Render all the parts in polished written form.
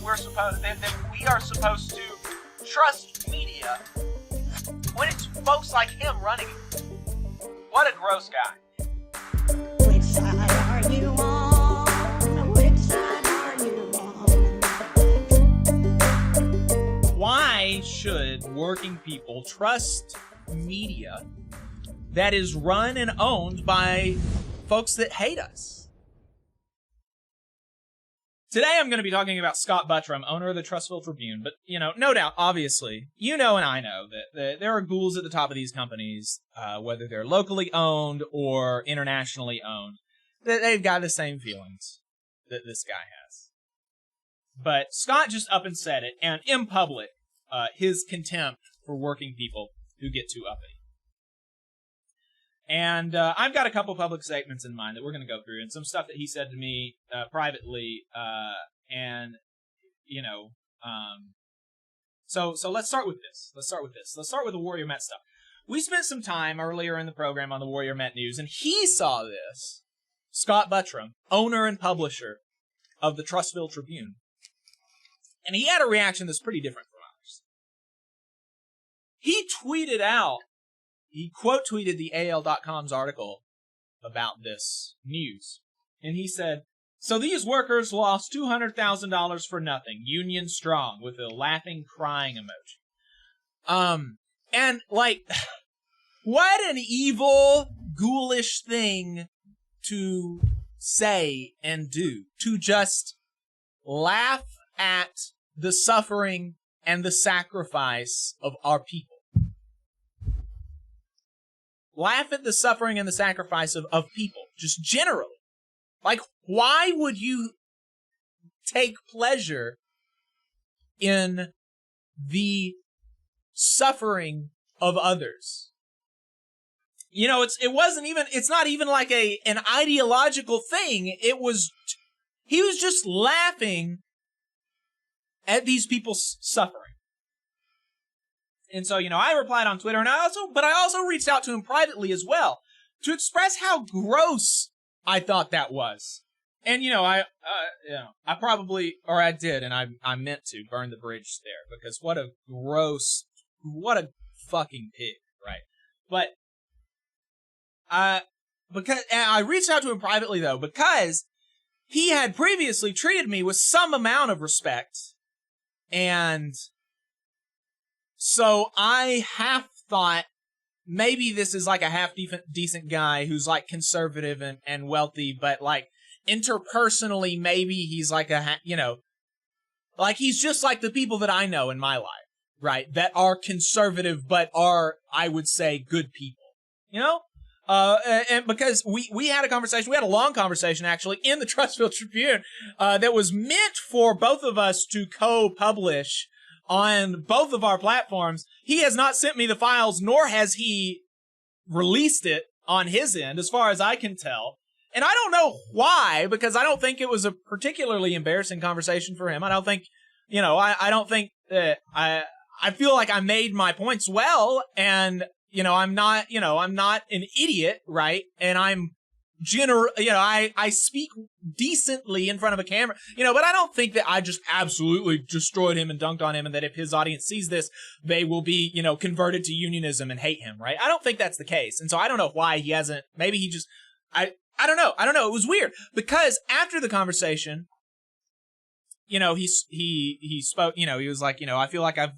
we are supposed to trust media when it's folks like him running it. What a gross guy. Which side are you on? Which side are you on? Why should working people trust media that is run and owned by folks that hate us? Today I'm going to be talking about Scott Buttrum, owner of the Trustville Tribune, but, no doubt, obviously, and I know that there are ghouls at the top of these companies, whether they're locally owned or internationally owned, that they've got the same feelings that this guy has. But Scott just up and said it, and in public, his contempt for working people who get too uppity. And I've got a couple public statements in mind that we're going to go through, and some stuff that he said to me privately, So let's start with this. Let's start with the Warrior Met stuff. We spent some time earlier in the program on the Warrior Met news, and he saw this. Scott Buttrum, owner and publisher of the Trustville Tribune, and he had a reaction that's pretty different from ours. He tweeted out. He quote tweeted the AL.com's article about this news. And he said, "So these workers lost $200,000 for nothing. Union strong," with a laughing, crying emoji. And what an evil, ghoulish thing to say and do. To just laugh at the suffering and the sacrifice of our people. Laugh at the suffering and the sacrifice of people, just generally. Why would you take pleasure in the suffering of others? It's not even like an ideological thing. He was just laughing at these people's suffering. And so, I replied on Twitter, but I also reached out to him privately as well to express how gross I thought that was. And, I did, and I meant to burn the bridge there, because what a fucking pig, right? But, and I reached out to him privately though, because he had previously treated me with some amount of respect, and so I half thought maybe this is a half decent guy who's conservative and wealthy, but interpersonally maybe he's he's just like the people that I know in my life, right? That are conservative but are, I would say, good people, and because we had a long conversation actually in the Trustville Tribune that was meant for both of us to co-publish on both of our platforms. He has not sent me the files, nor has he released it on his end, as far as I can tell. And I don't know why, because I don't think it was a particularly embarrassing conversation for him. I don't think, I don't think that I feel like I made my points well, and, I'm not an idiot, right? And I'm I speak decently in front of a camera, but I don't think that I just absolutely destroyed him and dunked on him, and that if his audience sees this, they will be, converted to unionism and hate him, right? I don't think that's the case. And so I don't know why he hasn't, maybe he just, I don't know. It was weird, because after the conversation, he spoke, he was like, I feel like I've,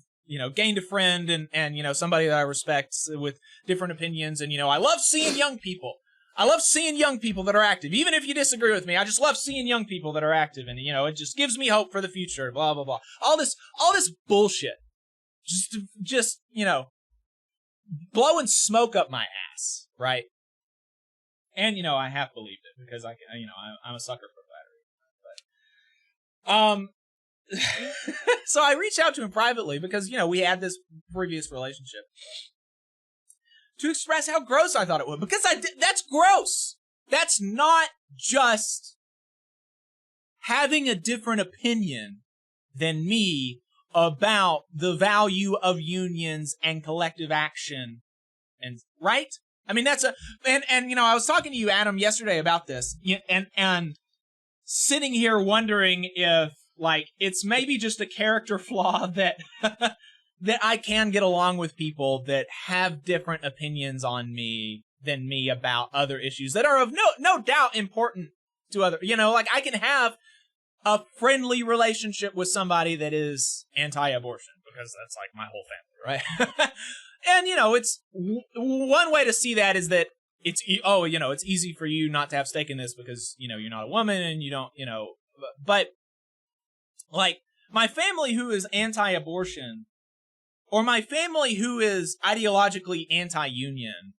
gained a friend and, somebody that I respect with different opinions. And, I love seeing young people. I love seeing young people that are active. Even if you disagree with me, I just love seeing young people that are active, and it just gives me hope for the future, blah blah blah. All this bullshit. Just blowing smoke up my ass, right? And I have believed it, because I'm a sucker for flattery. But so I reached out to him privately, because we had this previous relationship, to express how gross I thought it was. Because that's gross. That's not just having a different opinion than me about the value of unions and collective action, and right? I mean, that's and I was talking to you, Adam, yesterday about this, and sitting here wondering if like, it's maybe just a character flaw that that I can get along with people that have different opinions on me than me about other issues that are of no doubt important to other, like I can have a friendly relationship with somebody that is anti-abortion because that's like my whole family, right? And it's one way to see that is that it's easy for you not to have stake in this because you're not a woman and you don't but like my family who is anti-abortion or my family who is ideologically anti-union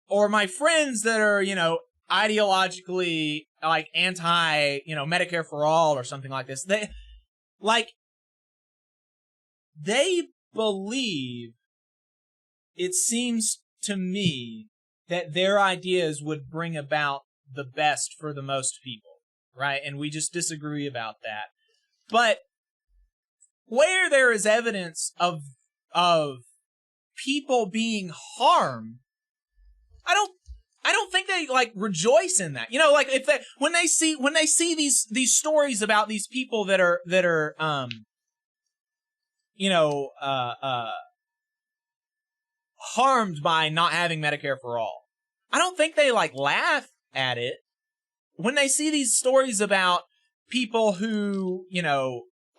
or my friends that are ideologically like anti Medicare for all or something like this, they believe, it seems to me, that their ideas would bring about the best for the most people, right? And we just disagree about that. But where there is evidence of people being harmed, I don't think they like rejoice in that. Like if they when they see these stories about these people that are harmed by not having Medicare for all. I don't think they like laugh at it when they see these stories about people who,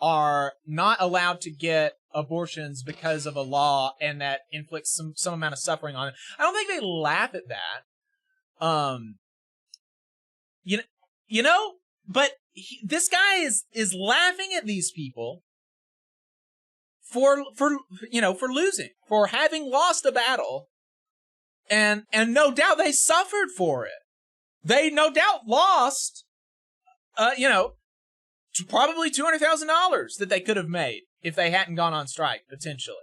are not allowed to get abortions because of a law and that inflicts some amount of suffering on them. I don't think they laugh at that. But this guy is laughing at these people for losing, for having lost a battle, and no doubt they suffered for it. They no doubt lost, probably $200,000 that they could have made if they hadn't gone on strike, potentially,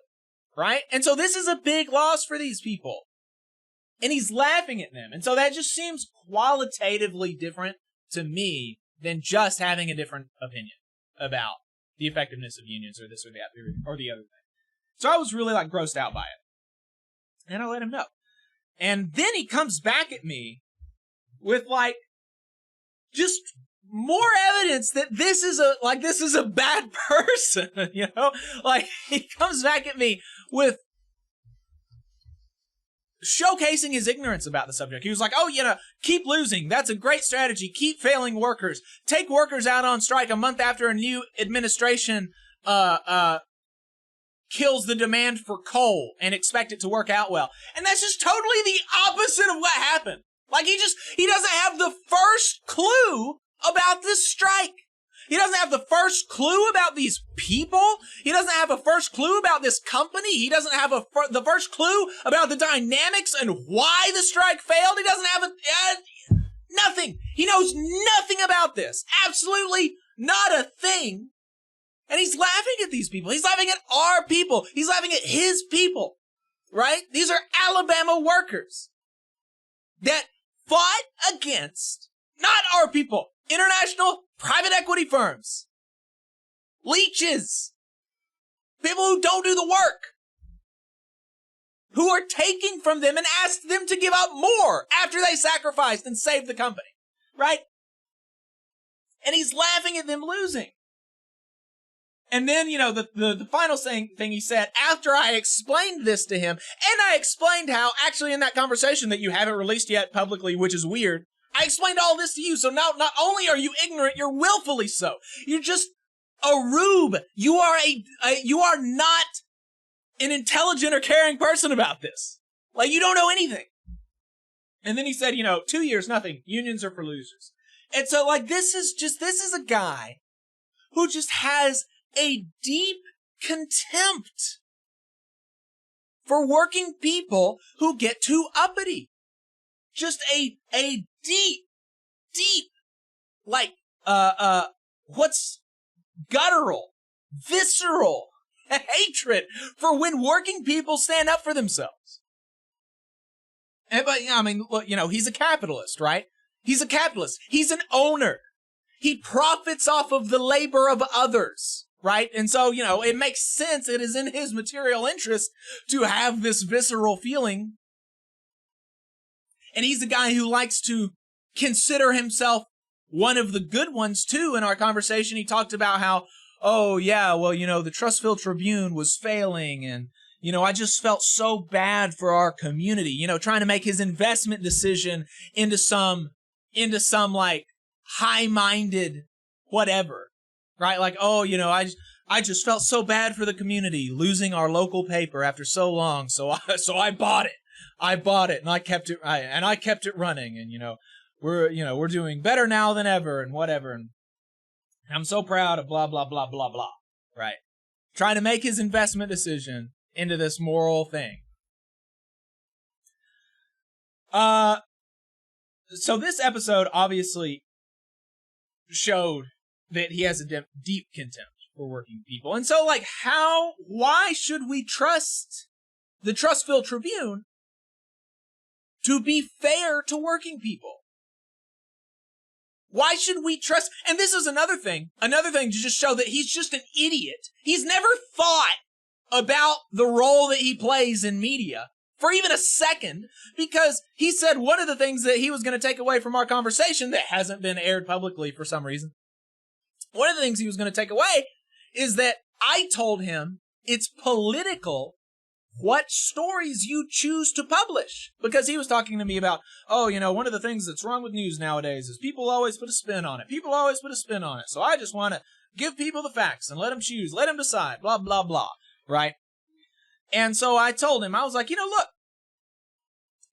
right? And so this is a big loss for these people, and he's laughing at them, and so that just seems qualitatively different to me than just having a different opinion about the effectiveness of unions or this or that or the other thing. So I was really like grossed out by it. And I let him know. And then he comes back at me with like just more evidence that this is a bad person, Like he comes back at me with showcasing his ignorance about the subject. He was like, keep losing. That's a great strategy. Keep failing workers. Take workers out on strike a month after a new administration kills the demand for coal and expect it to work out well. And that's just totally the opposite of what happened. Like he doesn't have the first clue about this strike. He doesn't have the first clue about these people. He doesn't have a first clue about this company. He doesn't have the first clue about the dynamics and why the strike failed. He doesn't have nothing. He knows nothing about this. Absolutely not a thing. And he's laughing at these people. He's laughing at our people. He's laughing at his people, right? These are Alabama workers that fought against, not our people, international private equity firms, leeches, people who don't do the work, who are taking from them and asked them to give up more after they sacrificed and saved the company, right? And he's laughing at them losing. And then, the final thing he said after I explained this to him, and I explained how, actually in that conversation that you haven't released yet publicly, which is weird, I explained all this to you, so now not only are you ignorant, you're willfully so. You're just a rube. You are not an intelligent or caring person about this. Like, you don't know anything. And then he said, 2 years, nothing. Unions are for losers. And so, like, this is a guy who just has a deep contempt for working people who get too uppity. Just a deep, like, what's guttural, visceral hatred for when working people stand up for themselves. But, look, he's a capitalist, right? He's a capitalist. He's an owner. He profits off of the labor of others, right? And so, it makes sense. It is in his material interest to have this visceral feeling. And he's a guy who likes to consider himself one of the good ones, too, in our conversation, he talked about how, oh, yeah, well, the Trustville Tribune was failing, and, I just felt so bad for our community, trying to make his investment decision into some, like, high-minded whatever, right? Like, oh, I just felt so bad for the community losing our local paper after so long, so I bought it. I bought it, and I kept it running, and, we're doing better now than ever, and whatever, and I'm so proud of blah, blah, blah, blah, blah, right? Trying to make his investment decision into this moral thing. So this episode obviously showed that he has a deep contempt for working people. And so, like, why should we trust the Trustville Tribune to be fair to working people? Why should we trust? And this is another thing to just show that he's just an idiot. He's never thought about the role that he plays in media for even a second, because he said one of the things that he was going to take away from our conversation that hasn't been aired publicly for some reason. One of the things he was going to take away is that I told him it's political what stories you choose to publish. Because he was talking to me about, one of the things that's wrong with news nowadays is people always put a spin on it. So I just want to give people the facts and let them choose, let them decide, blah, blah, blah, right? And so I told him, I was like, look,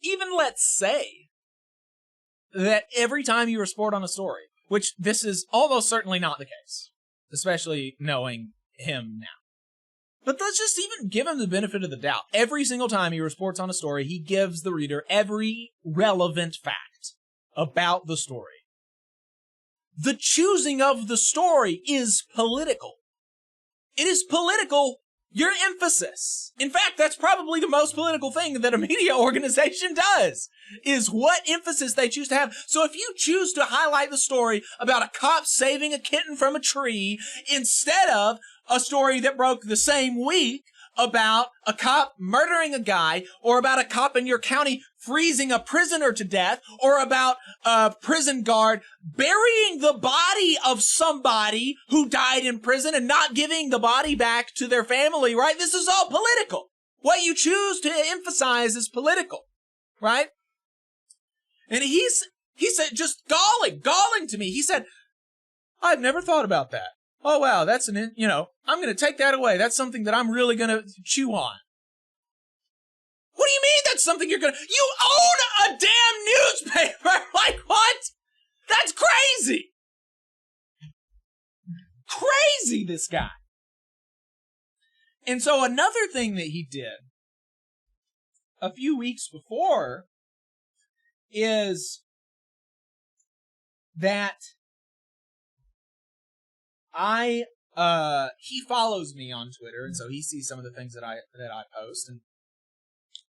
even let's say that every time you report on a story, which this is almost certainly not the case, especially knowing him now. But let's just even give him the benefit of the doubt. Every single time he reports on a story, he gives the reader every relevant fact about the story. The choosing of the story is political. It is political, your emphasis. In fact, that's probably the most political thing that a media organization does, is what emphasis they choose to have. So if you choose to highlight the story about a cop saving a kitten from a tree instead of a story that broke the same week about a cop murdering a guy, or about a cop in your county freezing a prisoner to death, or about a prison guard burying the body of somebody who died in prison and not giving the body back to their family, right? This is all political. What you choose to emphasize is political, right? And he said, just galling to me. He said, I've never thought about that. Oh, wow, that's I'm going to take that away. That's something that I'm really going to chew on. What do you mean that's something you're going to... You own a damn newspaper! Like, what? That's crazy! Crazy, this guy. And so another thing that he did a few weeks before is that he follows me on Twitter, and so he sees some of the things that I post, and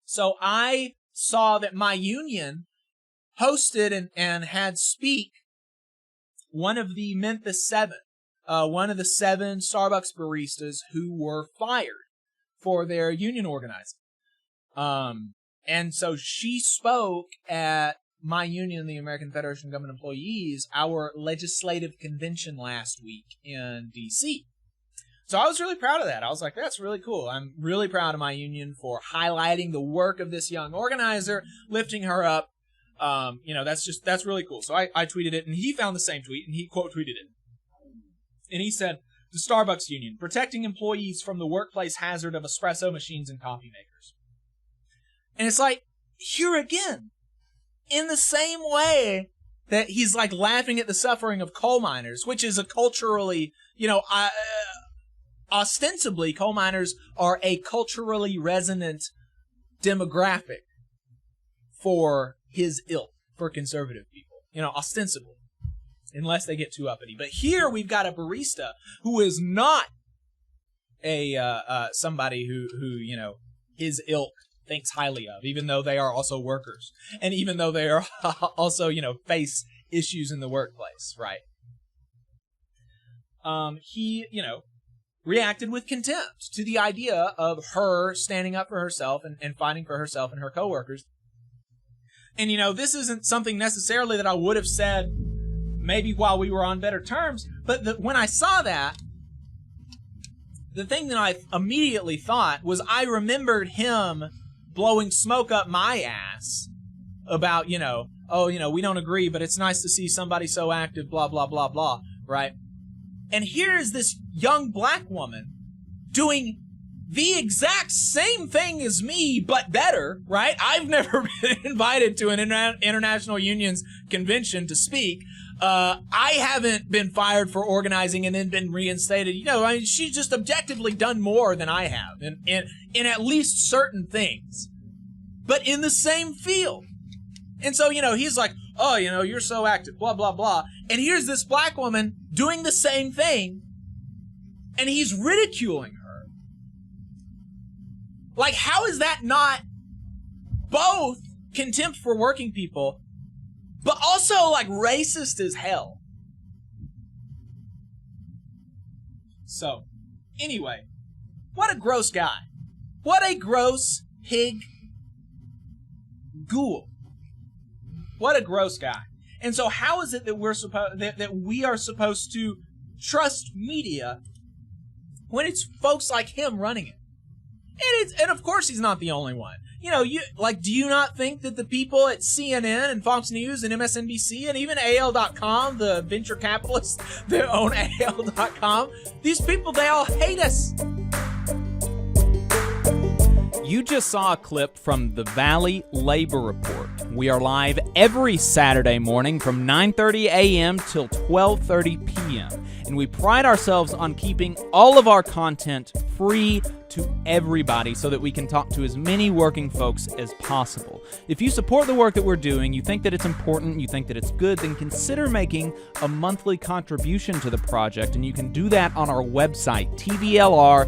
so I saw that my union hosted and had speak one of the Memphis 7, one of the 7 Starbucks baristas who were fired for their union organizing. And so she spoke at my union, the American Federation of Government Employees, our legislative convention last week in D.C. So I was really proud of that. I was like, that's really cool. I'm really proud of my union for highlighting the work of this young organizer, lifting her up. That's really cool. So I tweeted it, and he found the same tweet, and he quote tweeted it. And he said, the Starbucks union, protecting employees from the workplace hazard of espresso machines and coffee makers. And it's like, here again, in the same way that he's like laughing at the suffering of coal miners, which is a culturally, ostensibly coal miners are a culturally resonant demographic for his ilk, for conservative people, ostensibly, unless they get too uppity. But here we've got a barista who is not a somebody who his ilk thinks highly of, even though they are also workers, and even though they are also, face issues in the workplace, right? He, reacted with contempt to the idea of her standing up for herself and fighting for herself and her coworkers. And, this isn't something necessarily that I would have said maybe while we were on better terms. But when I saw that, the thing that I immediately thought was I remembered him blowing smoke up my ass about, we don't agree, but it's nice to see somebody so active, blah, blah, blah, blah, right? And here is this young black woman doing the exact same thing as me, but better, right? I've never been invited to an international unions convention to speak. I haven't been fired for organizing and then been reinstated. She's just objectively done more than I have in at least certain things, but in the same field. And so, he's like, oh, you're so active, blah, blah, blah. And here's this black woman doing the same thing, and he's ridiculing her. Like, how is that not both contempt for working people, but also, like, racist as hell? So, anyway, what a gross guy. What a gross pig ghoul. What a gross guy. And so how is it that we are supposed to trust media when it's folks like him running it? And of course he's not the only one. Do you not think that the people at CNN and Fox News and MSNBC and even AL.com, the venture capitalists that own AL.com, these people, they all hate us? You just saw a clip from the Valley Labor Report. We are live every Saturday morning from 9:30 a.m. till 12:30 p.m. And we pride ourselves on keeping all of our content free to everybody so that we can talk to as many working folks as possible. If you support the work that we're doing, you think that it's important, you think that it's good, then consider making a monthly contribution to the project, and you can do that on our website, tvlr.fm.